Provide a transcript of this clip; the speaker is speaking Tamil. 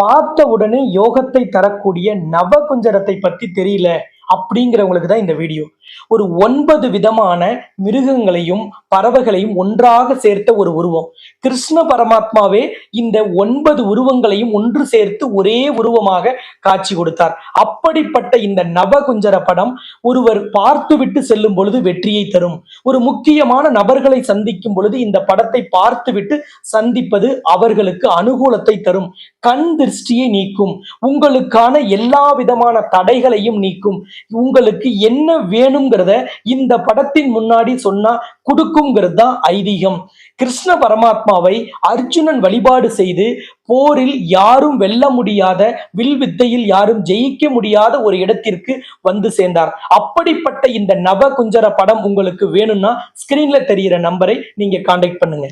பார்த்த உடனே யோகத்தை தரக்கூடிய நவகுஞ்சரத்தை பத்தி தெரியல அப்படிங்கிறவங்களுக்கு தான் இந்த வீடியோ. ஒரு 9 விதமான மிருகங்களையும் பறவைகளையும் ஒன்றாக சேர்த்த ஒரு உருவம். கிருஷ்ண பரமாத்மாவே இந்த 9 உருவங்களையும் ஒன்று சேர்த்து ஒரே உருவமாக காட்சி கொடுத்தார். அப்படிப்பட்ட இந்த நவகுஞ்சர படம் ஒருவர் பார்த்துவிட்டு செல்லும் பொழுது வெற்றியை தரும். ஒரு முக்கியமான நபர்களை சந்திக்கும் பொழுது இந்த படத்தை பார்த்துவிட்டு சந்திப்பது அவர்களுக்கு அனுகூலத்தை தரும். கண் திருஷ்டியை நீக்கும். உங்களுக்கான எல்லா விதமான தடைகளையும் நீக்கும். உங்களுக்கு என்ன வேணுங்கிறத இந்த படத்தின் முன்னாடி சொன்னா கொடுக்குங்கிறது தான் ஐதீகம். கிருஷ்ண பரமாத்மாவை அர்ஜுனன் வழிபாடு செய்து போரில் யாரும் வெல்ல முடியாத, வில் வித்தையில் யாரும் ஜெயிக்க முடியாத ஒரு இடத்திற்கு வந்து சேர்ந்தார். அப்படிப்பட்ட இந்த நவகுஞ்சர படம் உங்களுக்கு வேணும்னா ஸ்கிரீன்ல தெரிகிற நம்பரை நீங்க கான்டாக்ட் பண்ணுங்க.